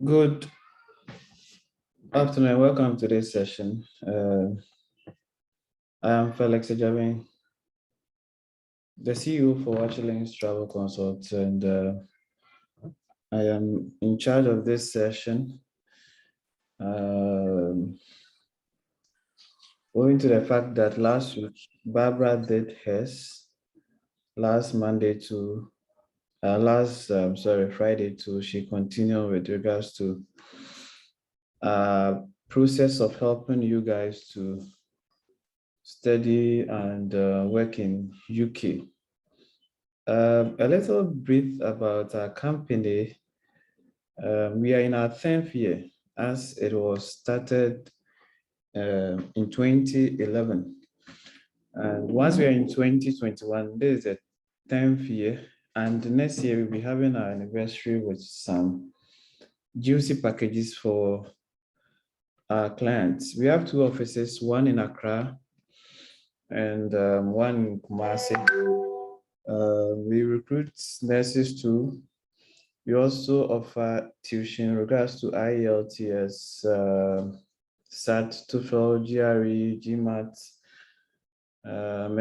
Good afternoon. Welcome to this session. I am Felix Ejabin, the CEO for Links Travel Consults, and I am in charge of this session. Owing to the fact that last week Barbara did hers, last Monday to Friday to she continued with regards to process of helping you guys to study and work in UK. A little brief about our company. We are in our 10th year as it was started in 2011. And once we are in 2021, this is the 10th year. And next year we'll be having our anniversary with some juicy packages for our clients. We have two offices, one in Accra and one in Kumasi. We recruit nurses too. We also offer tuition in regards to IELTS, SAT, TOEFL, GRE, GMAT,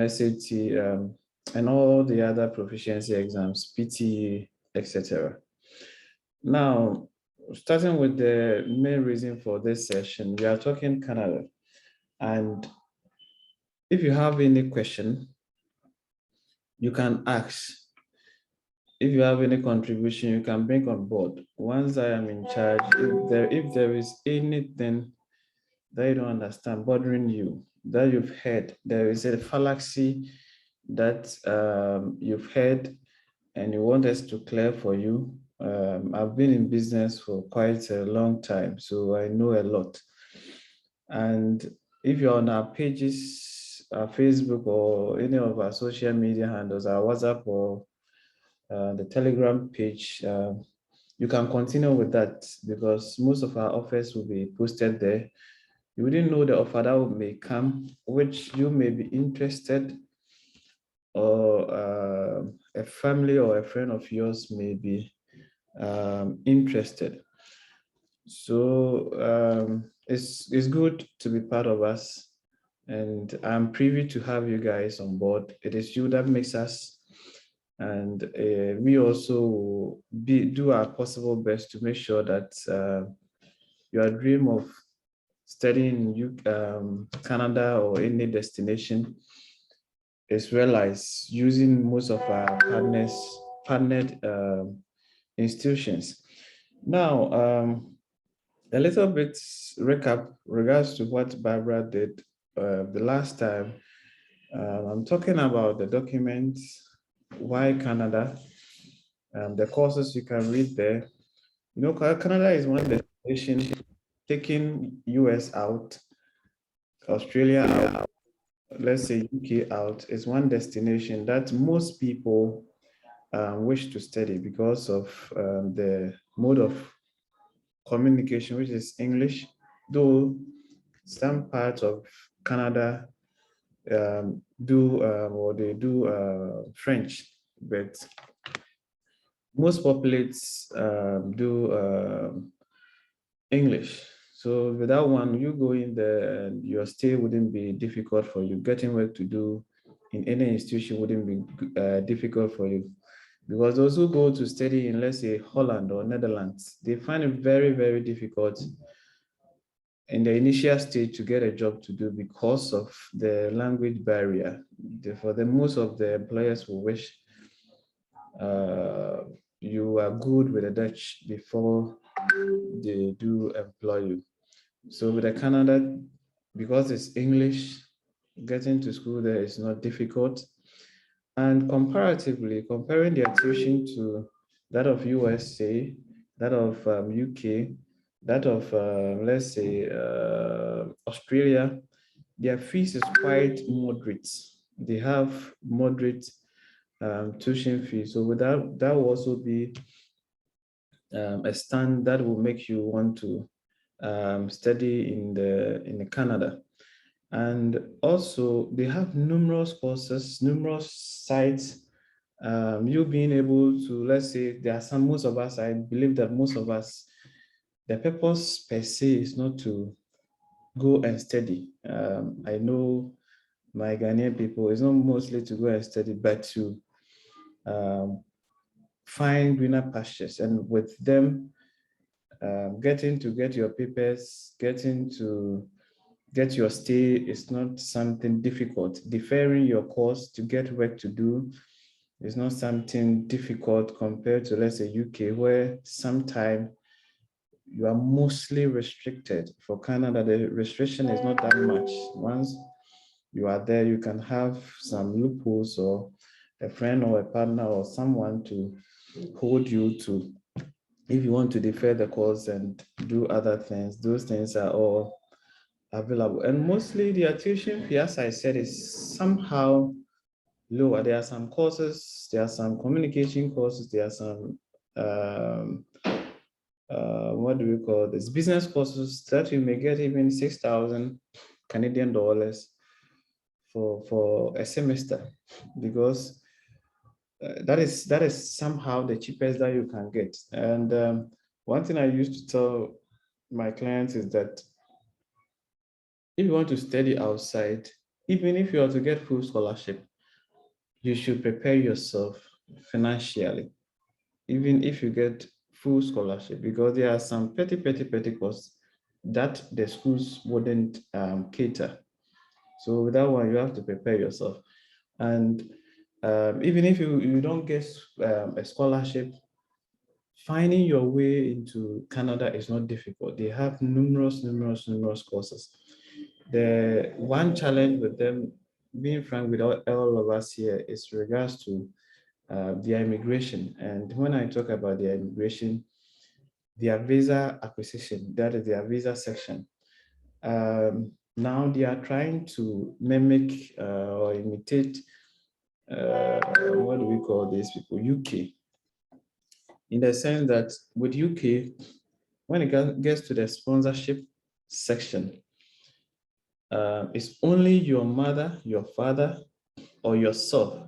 SAT, and all the other proficiency exams, PTE, etc. Now, starting with the main reason for this session, we are talking Canada. And if you have any question, you can ask. If you have any contribution, you can bring on board. Once I am in charge, if there is anything that you don't understand bothering you, that you've heard, there is a fallacy that you've heard and you want us to clear for you. I've been in business for quite a long time, so I know a lot. And if you're on our pages, our Facebook or any of our social media handles, our WhatsApp or the Telegram page, you can continue with that because most of our offers will be posted there. You wouldn't know the offer that may come, which you may be interested, or a family or a friend of yours may be interested. So it's good to be part of us, and I'm privy to have you guys on board. It is you that makes us. And we also do our possible best to make sure that your dream of studying in Canada or any destination is realized using most of our partnered institutions. Now, a little bit recap regards to what Barbara did the last time. I'm talking about the documents. Why Canada? The courses you can read there. You know, Canada is one destination, taking US out, Australia out, let's say UK out, is one destination that most people wish to study because of the mode of communication, which is English, though some parts of Canada do French, but most populates do English. So with that one, you go in there and your stay wouldn't be difficult for you. Getting work to do in any institution wouldn't be difficult for you. Because those who go to study in, let's say, Holland or Netherlands, they find it very, very difficult in the initial stage to get a job to do because of the language barrier. For the most of the employers will wish you are good with the Dutch before they do employ you. So with the Canada, because it's English, getting to school there is not difficult. And comparatively, comparing their tuition to that of USA, that of UK, that of, let's say, Australia, their fees is quite moderate. They have moderate tuition fees. So with that will also be a stand that will make you want to study in Canada. And also they have numerous courses, numerous sites. You being able to, let's say, there are most of us, I believe that most of us The purpose per se is not to go and study. I know my Ghanaian people, it's not mostly to go and study, but to um, find greener pastures. And with them, getting to get your papers, getting to get your stay is not something difficult. Deferring your course to get work to do is not something difficult compared to, let's say, UK, where sometimes you are mostly restricted. For Canada, the restriction is not that much. Once you are there, you can have some loopholes or a friend or a partner or someone to hold you to. If you want to defer the course and do other things, those things are all available. And mostly the tuition fee, as I said, is somehow lower. There are some courses, there are some communication courses, there are some what do we call this? Business courses that you may get even 6,000 Canadian dollars for a semester, because that is somehow the cheapest that you can get. And one thing I used to tell my clients is that if you want to study outside, even if you are to get full scholarship, you should prepare yourself financially, even if you get full scholarship, because there are some petty costs that the schools wouldn't cater. So with that one, you have to prepare yourself. And even if you don't get a scholarship, finding your way into Canada is not difficult. They have numerous courses. The one challenge with them, being frank with all of us here, is regards to their immigration. And when I talk about their immigration, their visa acquisition, that is their visa section. Now they are trying to mimic or imitate, what do we call these people, UK, in the sense that with UK, when it gets to the sponsorship section, it's only your mother, your father, or yourself,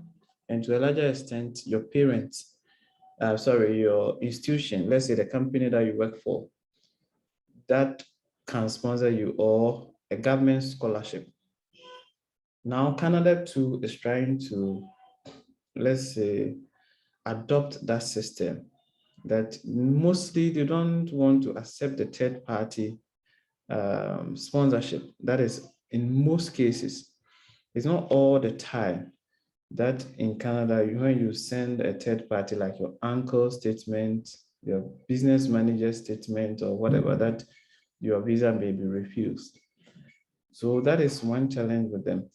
and to a larger extent, your parents, your institution, let's say the company that you work for, that can sponsor you, or a government scholarship. Now, Canada too is trying to, let's say, adopt that system, that mostly they don't want to accept the third party sponsorship. That is, in most cases, it's not all the time that in Canada, when you send a third party, like your uncle statement, your business manager statement, or whatever, that your visa may be refused. So that is one challenge with them.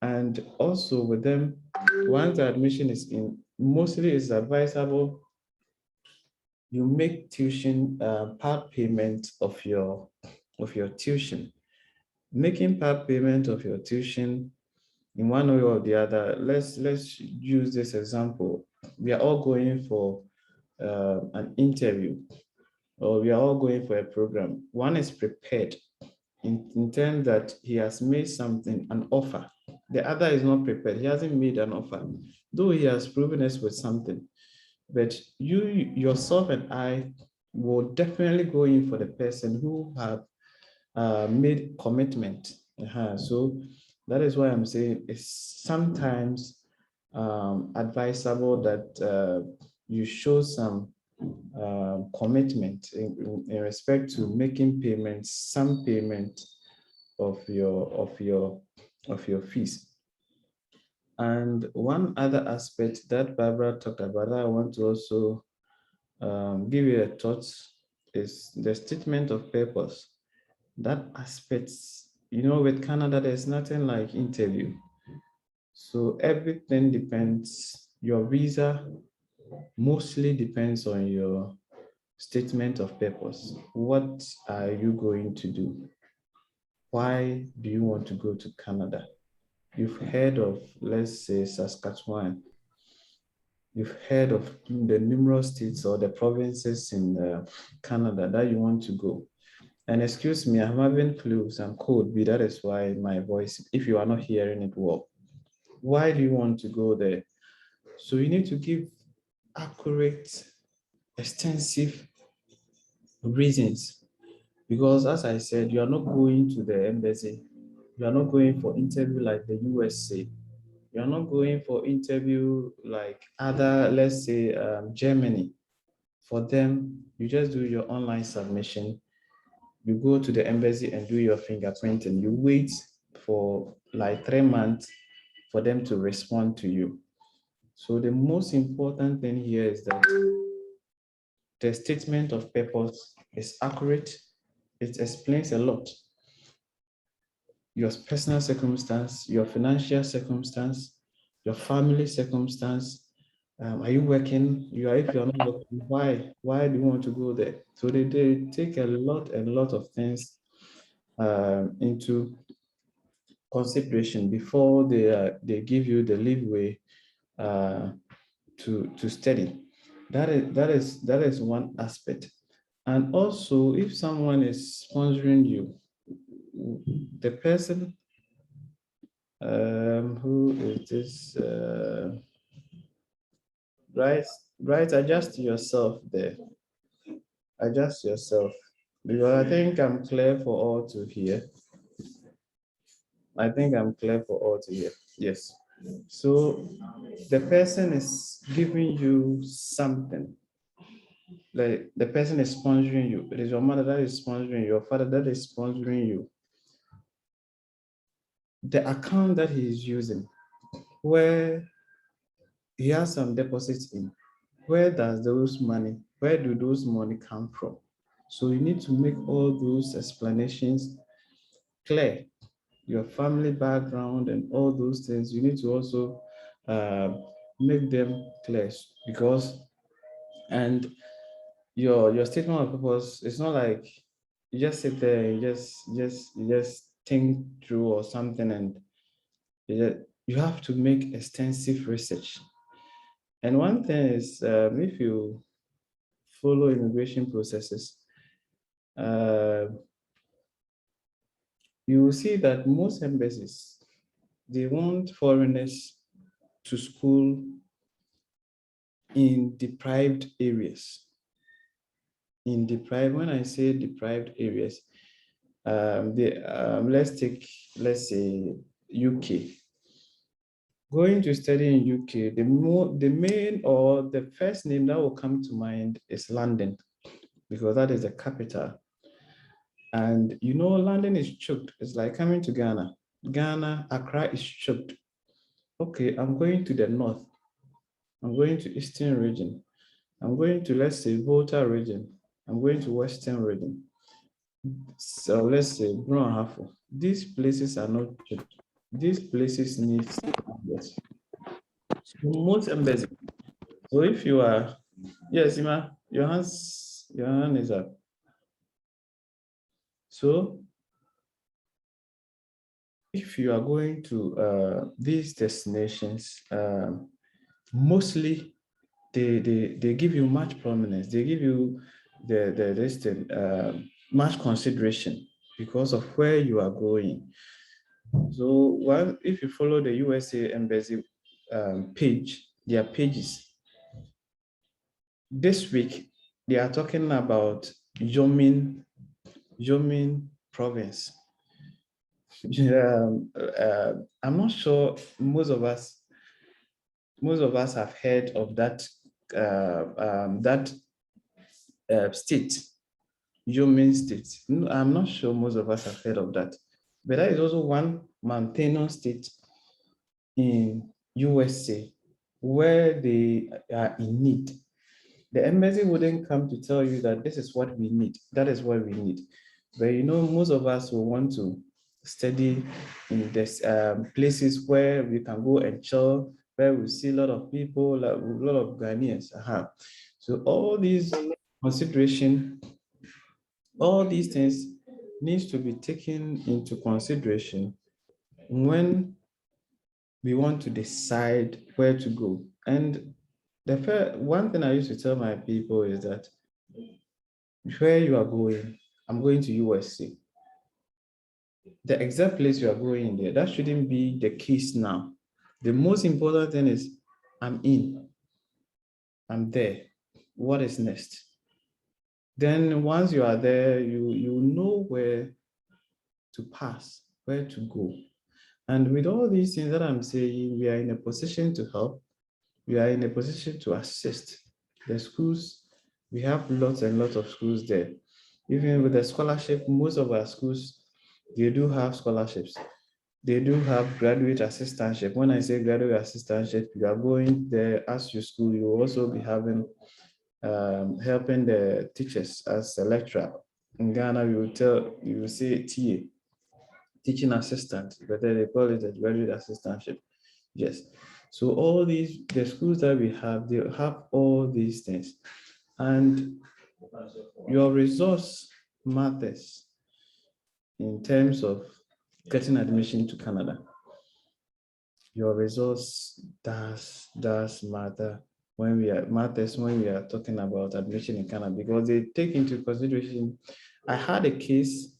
And also with them, once the admission is in, mostly it's advisable you make tuition part payment of your tuition. Making part payment of your tuition in one way or the other. Let's use this example. We are all going for an interview, or we are all going for a program. One is prepared in terms that he has made something, an offer. The other is not prepared. He hasn't made an offer, though he has proven us with something. But you yourself and I will definitely go in for the person who have made commitment. So that is why I'm saying it's sometimes advisable that you show some commitment in respect to making payments, some payment of your fees. And one other aspect that Barbara talked about that I want to also give you a thought is the statement of purpose. That aspect, with Canada, there's nothing like interview. So everything depends, your visa mostly depends on your statement of purpose. What are you going to do? Why do you want to go to Canada? You've heard of, let's say, Saskatchewan. You've heard of the numerous states or the provinces in Canada that you want to go. And excuse me, I'm having flus and cold, but that is why my voice, if you are not hearing it well. Why do you want to go there? So you need to give accurate, extensive reasons Because as I said, you are not going to the embassy. You are not going for interview like the USA. You are not going for interview like other, let's say, Germany. For them, you just do your online submission. You go to the embassy and do your fingerprinting. You wait for like 3 months for them to respond to you. So the most important thing here is that the statement of purpose is accurate. It explains a lot. Your personal circumstance, your financial circumstance, your family circumstance. Are you working? If you're not working, why? Why do you want to go there? So they take a lot of things into consideration before they give you the leeway uh, to study. That is one aspect. And also, if someone is sponsoring you, the person who is this right, right, adjust yourself there. Adjust yourself. Because I think I'm clear for all to hear. I think I'm clear for all to hear. Yes. So the person is giving you something. Like the person is sponsoring you. It is your mother that is sponsoring you, your father that is sponsoring you. The account that he is using, where he has some deposits in, where do those money come from? So you need to make all those explanations clear. Your family background and all those things, you need to also uh, make them clear because, and your statement of purpose, it's not like you just sit there and you just think through or something, and you have to make extensive research. And one thing is, if you follow immigration processes, uh, you will see that most embassies, they want foreigners to school in deprived areas. When I say deprived areas, let's say UK. Going to study in UK, the main or the first name that will come to mind is London, because that is the capital. And London is choked. It's like coming to Ghana. Ghana, Accra is choked. Okay, I'm going to the north. I'm going to Eastern region. I'm going to, let's say, Volta region. I'm going to Western region. So let's say Brunhafo. These places are not choked. These places need standards. So most embassies. So if you are, yes, Ima, your hand is up. So if you are going to these destinations, mostly they give you much prominence. They give you much consideration because of where you are going. So if you follow the USA Embassy page, their pages, this week they are talking about Yomin province. I'm not sure most of us have heard of that state, Yomin state. No, I'm not sure most of us have heard of that, but that is also one mountainous state in USA where they are in need. The embassy wouldn't come to tell you that this is what we need, that is what we need. But most of us will want to study in this places where we can go and chill, where we see a lot of people, like, a lot of Ghanaians. So all these things needs to be taken into consideration when we want to decide where to go. And one thing I used to tell my people is that where you are going, I'm going to USA. The exact place you are going there, that shouldn't be the case now. The most important thing is I'm there. What is next? Then once you are there, you know where to pass, where to go. And with all these things that I'm saying, we are in a position to help. We are in a position to assist the schools. We have lots and lots of schools there. Even with the scholarship, most of our schools, they do have scholarships. They do have graduate assistantship. When I say graduate assistantship, you are going there as your school, you will also be having helping the teachers as a lecturer. In Ghana, you will say TA, teaching assistant, but then they call it a graduate assistantship. Yes. So all these the schools that we have, they have all these things, and your resource matters in terms of getting admission to Canada. Your resource does matter when we are talking about admission in Canada, because they take into consideration. I had a case.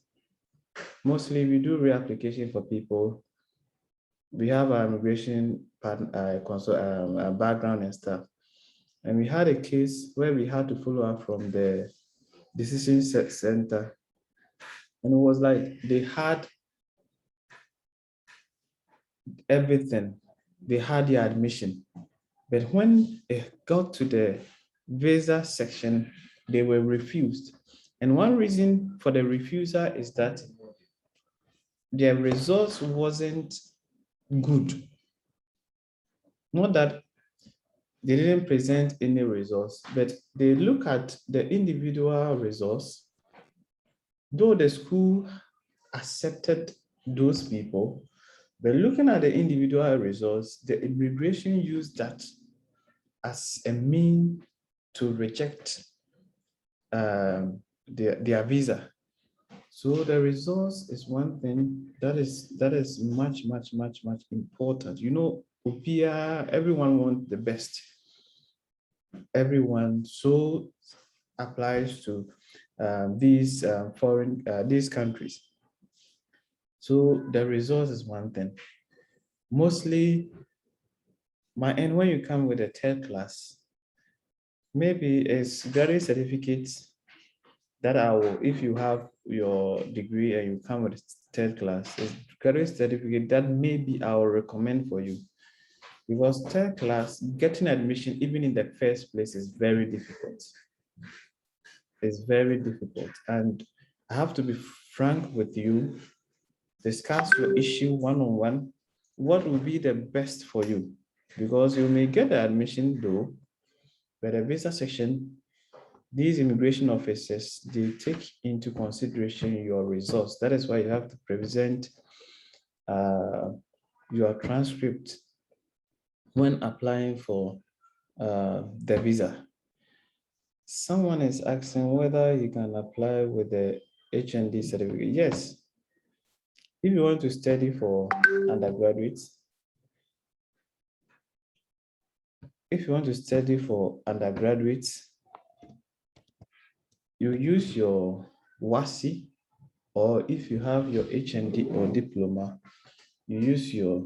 Mostly we do reapplication for people. We have our immigration background and stuff. And we had a case where we had to follow up from the decision center. And it was like they had everything. They had their admission. But when it got to the visa section, they were refused. And one reason for the refusal is that their results wasn't good. Not that they didn't present any results, but they look at the individual results. Though the school accepted those people, but looking at the individual results, the immigration used that as a mean to reject their visa. So the results is one thing that is much, much, much, much important. You know, everyone wants the best. Everyone so applies to these these countries. So the results is one thing. Mostly, and when you come with a third class, maybe it's graduate certificates that if you have your degree and you come with third class, it's graduate certificate that maybe I will recommend for you. Because third class, getting admission even in the first place is very difficult. It's very difficult. And I have to be frank with you, discuss your issue one-on-one. What will be the best for you? Because you may get the admission though, but the visa section, these immigration officers, they take into consideration your results. That is why you have to present your transcript when applying for the visa. Someone is asking whether you can apply with the HND certificate. Yes. If you want to study for undergraduates, you use your WASI, or if you have your HND or diploma, you use your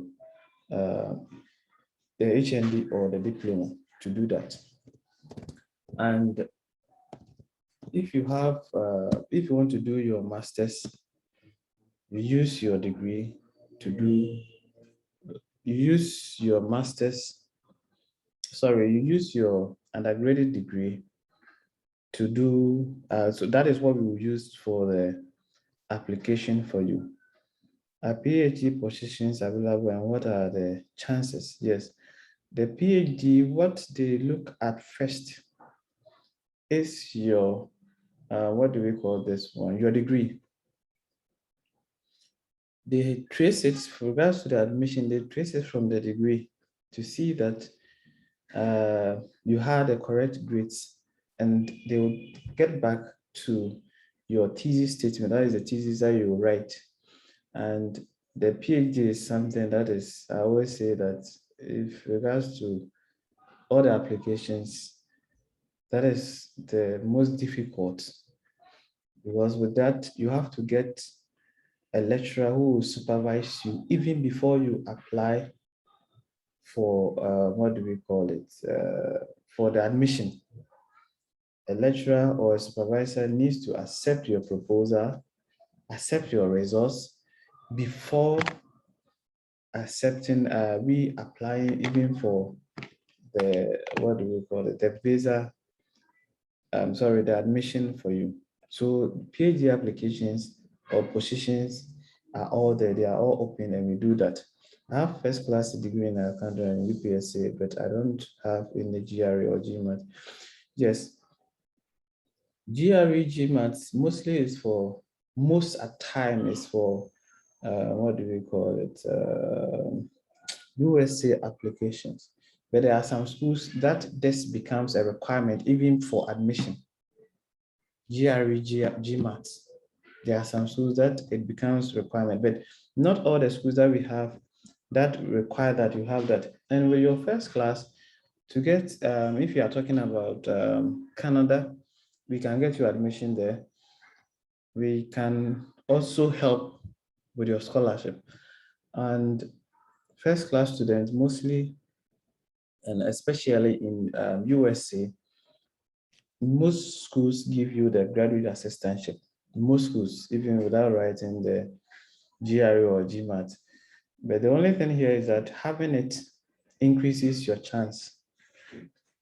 the HND or the diploma to do that. And if you want to do your master's, you use your degree to do. You use your master's. Sorry, you use your undergraduate degree to do. So that is what we will use for the application for you. Are PhD positions available, and what are the chances? Yes, the PhD, what they look at first is your, what do we call this one? Your degree. They trace it, for regards to the admission, they trace it from the degree to see that you had the correct grades, and they will get back to your thesis statement. That is the thesis that you write. And the PhD is something that is, I always say that if regards to all the applications, that is the most difficult, because with that, you have to get a lecturer who will supervise you even before you apply for, what do we call it, for the admission. a lecturer or a supervisor needs to accept your proposal, accept your results before accepting, applying even for the, what do we call it, the visa, the admission for you. So PhD applications or positions are all there, they are all open, and we do that. I have first class degree in accounting and UPSA, but I don't have any GRE or GMAT. Yes, GRE, GMAT mostly is for, most at time is for, what do we call it? USA applications. But there are some schools that this becomes a requirement even for admission. GRE, GMAT. There are some schools that it becomes requirement, but not all the schools that we have that require that you have that. And with your first class, to get, if you are talking about Canada, we can get you admission there. We can also help with your scholarship. And first class students mostly, and especially in USA, most schools give you the graduate assistantship. Most schools, even without writing the GRE or GMAT. But the only thing here is that having it increases your chance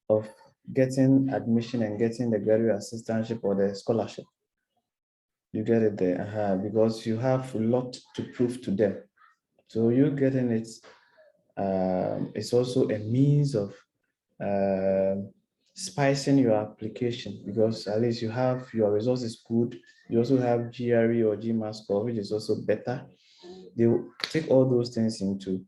of getting admission and getting the graduate assistantship or the scholarship. You get it there, because you have a lot to prove to them. So you getting it, it's also a means of spicing your application, because at least you have your results is good. You also have GRE or GMAT score, which is also better. They will take all those things into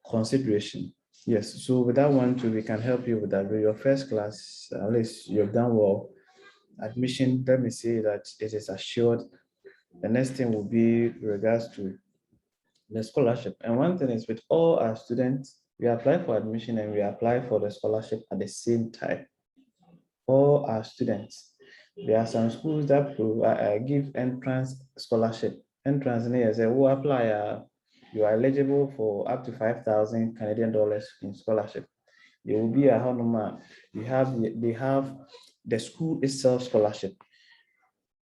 consideration. Yes, so with that one too, we can help you with that. With your first class, at least you've done well. Admission, let me say that it is assured. The next thing will be regards to the scholarship. And one thing is with all our students, we apply for admission and we apply for the scholarship at the same time. All our students. There are some schools that give entrance scholarship. Entrance near say, who apply, you are eligible for up to 5,000 Canadian dollars in scholarship. There will be a honor. They have the school itself scholarship.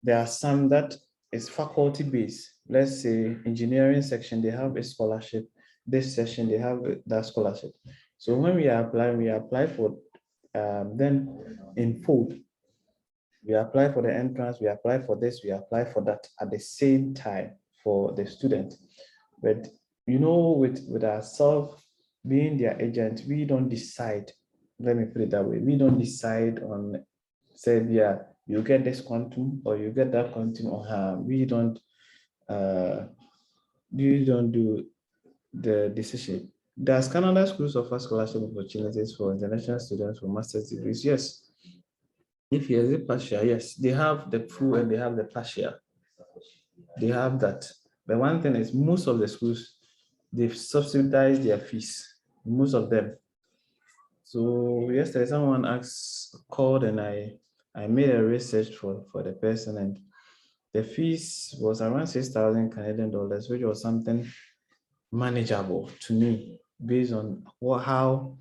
There are some that is faculty based. Let's say engineering section, they have a scholarship. This section, they have that scholarship. So when we apply for then in full. We apply for the entrance, we apply for this, we apply for that at the same time for the student. But you know, with ourselves being their agent, we don't decide. Let me put it that way. We don't decide on, say, yeah, you get this quantum or you get that quantum or we don't do the decision. Does Canada schools offer scholarship opportunities for international students for master's degrees? Yes. If yes, the partial, yes, they have the full and they have the partial. They have that. But one thing is, most of the schools, they've subsidized their fees. Most of them. So yesterday, someone called, and I made a research for the person, and the fees was around 6,000 Canadian dollars, which was something manageable to me based on how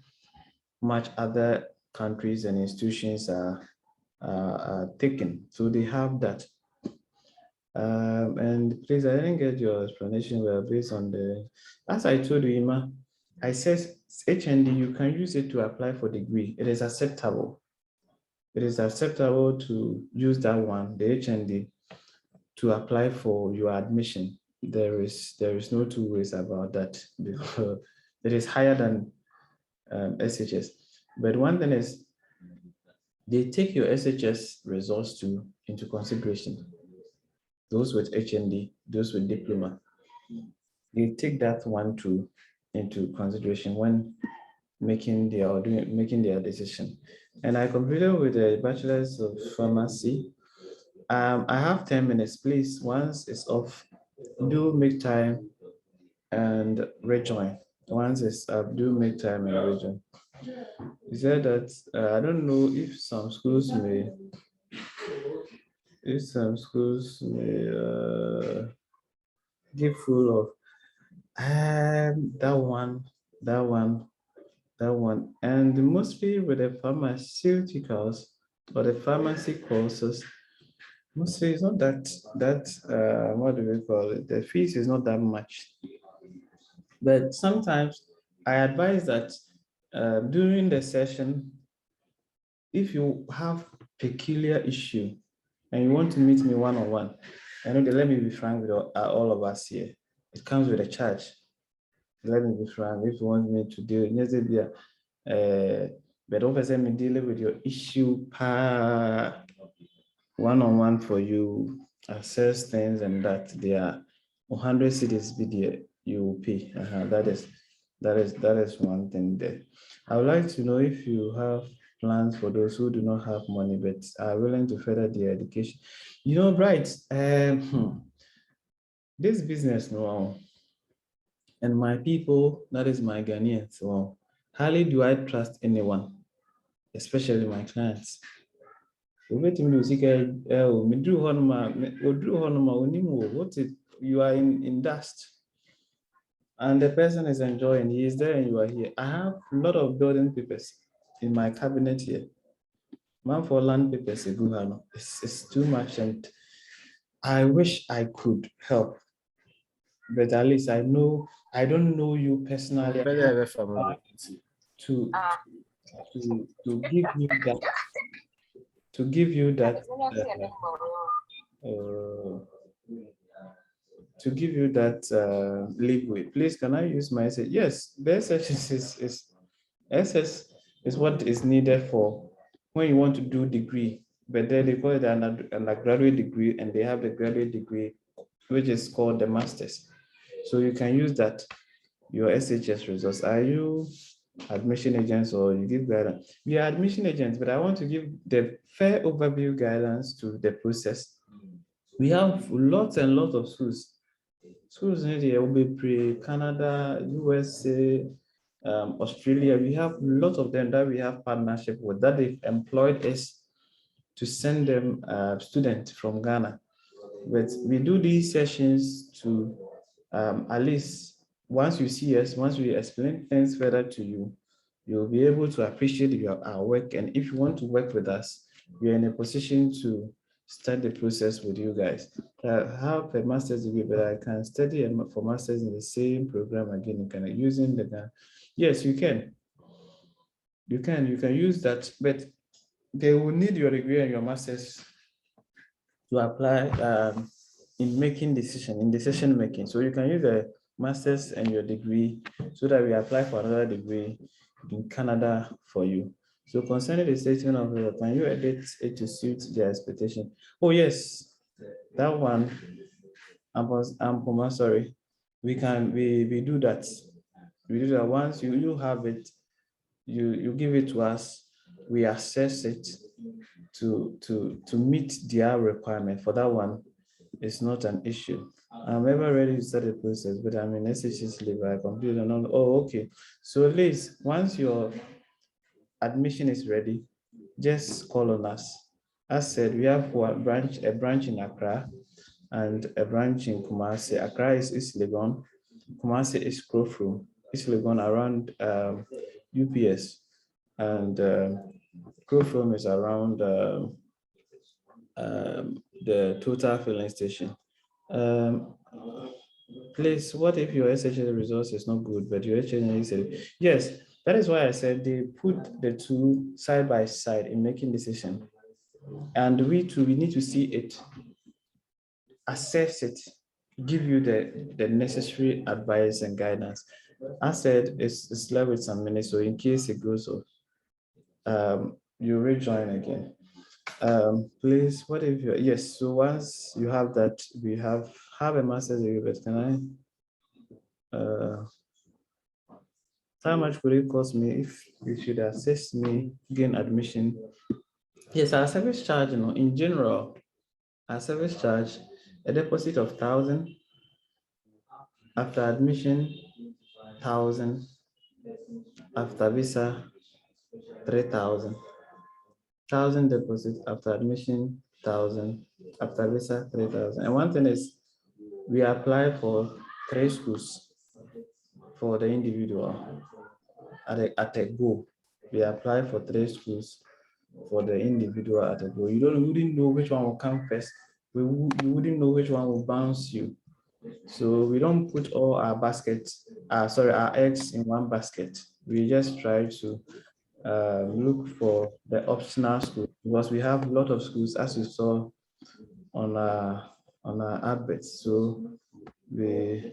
much other countries and institutions are taken. So they have that. And please, I didn't get your explanation well based on the, as I told you, Ima, I said HND, you can use it to apply for degree. It is acceptable. It is acceptable to use that one, the HND, to apply for your admission. There is no two ways about that, because it is higher than SHS. But one thing is, they take your SHS results into consideration. Those with HND, those with diploma, they take that one into consideration when making their decision. And I completed with a bachelor's of pharmacy. I have 10 minutes, please. Once it's off, do make time and rejoin. Once it's up, do make time and rejoin. He said that I don't know if some schools may give full of that one. That one. And mostly with the pharmaceuticals or the pharmacy courses, mostly it's not that what do we call it? The fees is not that much. But sometimes I advise that during the session, if you have peculiar issue and you want to meet me one-on-one, I know that let me be frank with all of us here. It comes with a charge. Let me be frank. If you want me to do it, but obviously me dealing with your issue one-on-one for you, assess things and that they are 100 cities BDA you will pay. That is one thing there. I would like to know if you have plans for those who do not have money but are willing to further their education. You know, right? This business, no, and my people, that is my Ghanaians. So, hardly do I trust anyone, especially my clients. You are in dust and the person is enjoying, he is there and you are here. I have a lot of building papers in my cabinet here. Man for land papers, it's too much and I wish I could help, but at least I don't know you personally to give you that uh, to give you that leeway. Please, can I use my essay? Yes, the SS is SS is what is needed for when you want to do degree, but then they call it an undergraduate degree, and they have the graduate degree, which is called the masters. So you can use that your SHS results. Are you admission agents or you give guidance? We are admission agents, but I want to give the fair overview guidance to the process. We have lots and lots of schools. Schools in India will be pre-Canada, USA, Australia. We have a lot of them that we have partnership with, that they've employed us to send them students from Ghana. But we do these sessions to at least once you see us, once we explain things further to you, you'll be able to appreciate our work. And if you want to work with us, we are in a position to start the process with you guys. I have a master's degree, but I can study for master's in the same program again, kind of using the, yes, you can. You can use that, but they will need your degree and your master's to apply in making decision making. So you can use a master's and your degree so that we apply for another degree in Canada for you. So concerning the statement of law, can you edit it to suit their expectation? Oh yes, that one. I'm sorry. We do that. We do that once you have it, you give it to us, we assess it to meet their requirement. For that one, it's not an issue. I'm ever ready to start the process, but I'm in SHS leave. I completed another. Oh, okay. So Liz, once your admission is ready, just call on us. As said, we have a branch in Accra and a branch in Kumasi. Accra is East Legon, Kumasi is Krofru, East Legon around UPS, and Krofru is around the Total filling station. Please, what if your SHL results is not good, but your HNA said, yes, that is why I said they put the two side by side in making decision. And we too, we need to see it, assess it, give you the necessary advice and guidance. I said it's left with some minutes, so in case it goes off, you rejoin again. Please, what if you, yes, so once you have that, we have a master's degree, but can how much would it cost me if you should assist me gain admission? Yes, our service charge, in general, our service charge, a deposit of 1,000, after admission, 1,000, after visa, 3,000. 1,000 deposit after admission, 1,000 after visa, 3,000. And one thing is, we apply for 3 schools for the individual. at a go. We apply for 3 schools for the individual at a go. You wouldn't know which one will come first. You wouldn't know which one will bounce you. So we don't put all our our eggs in one basket. We just try to look for the optional school because we have a lot of schools, as you saw on our adverts. So we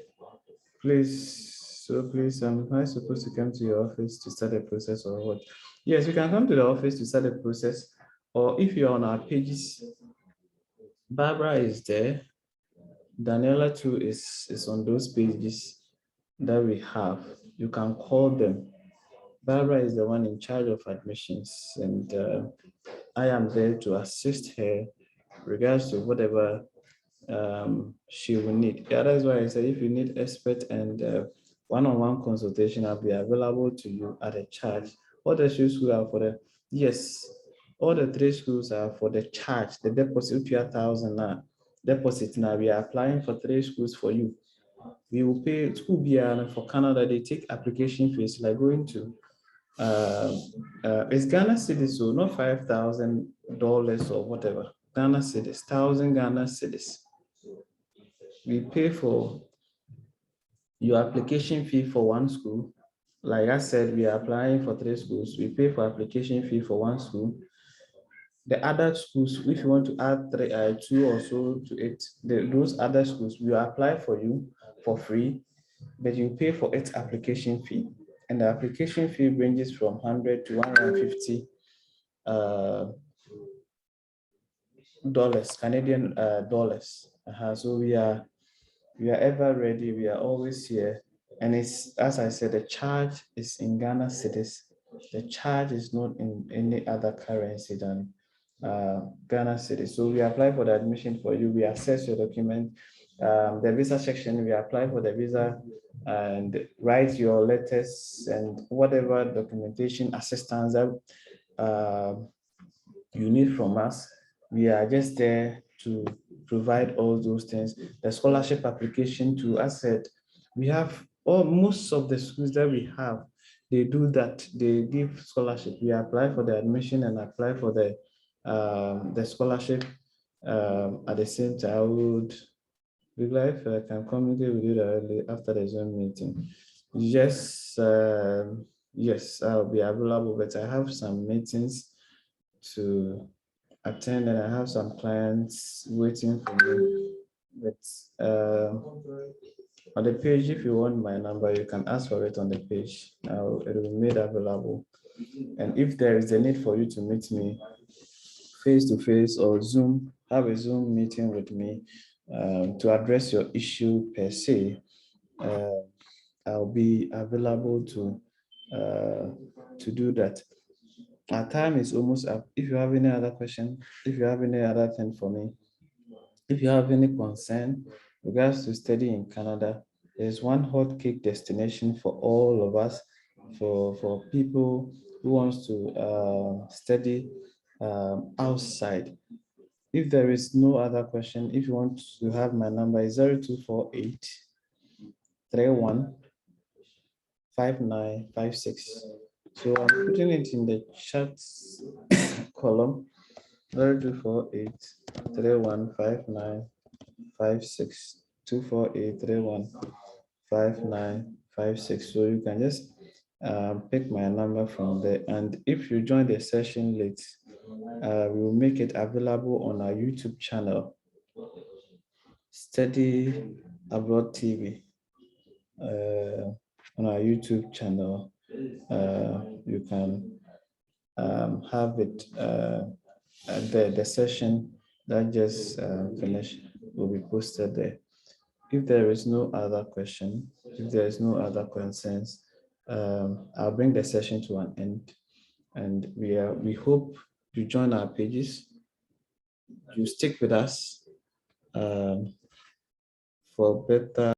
please, am I supposed to come to your office to start the process or what? Yes, you can come to the office to start the process, or if you're on our pages, Barbara is there. Daniela too is on those pages that we have. You can call them. Barbara is the one in charge of admissions, and I am there to assist her regards to whatever she will need. Yeah, that's why I said if you need expert and one-on-one consultation, I'll be available to you at a charge. All the 3 schools are for the yes, all the 3 schools are for the charge. The deposit, if you are 1,000 deposit now, we are applying for 3 schools for you. We will pay school BR for Canada. They take application fees like going to it's Ghana cedis, so not $5,000 or whatever. Ghana cedis, 1,000 Ghana cedis. We pay for your application fee for 1 school. Like I said, we are applying for 3 schools. We pay for application fee for 1 school. The other schools, if you want to add 2 or so to it, those other schools, we apply for you for free, but you pay for its application fee. And the application fee ranges from 100 to 150 dollars, Canadian dollars. So we are ever ready. We are always here. And it's, as I said, the charge is in Ghana cedis. The charge is not in any other currency than Ghana cedis. So we apply for the admission for you. We assess your document. The visa section, we apply for the visa and write your letters and whatever documentation assistance that you need from us. We are just there to provide all those things. The scholarship application to, as said, we have most of the schools that we have, they do that. They give scholarship. We apply for the admission and apply for the scholarship at the same time. I would be glad if I can communicate with you directly after the Zoom meeting. Yes, yes, I'll be available, but I have some meetings to attend and I have some clients waiting for me. But on the page, if you want my number, you can ask for it on the page. Now it will be made available. And if there is a need for you to meet me face to face or Zoom, have a Zoom meeting with me to address your issue per se, I'll be available to do that. Our time is almost up. If you have any other question, if you have any other thing for me, if you have any concern regards to study in Canada, there's one hot cake destination for all of us, for people who wants to study outside. If there is no other question, if you want to have my number, is 0248 31 5956. So I'm putting it in the chat column 0248 315956 248 315956. So you can just pick my number from there. And if you join the session late, we will make it available on our YouTube channel, Study Abroad TV. On our YouTube channel, you can have it. The session that just finished will be posted there. If there is no other question, if there is no other concerns, I'll bring the session to an end. And we hope you join our pages. You stick with us for better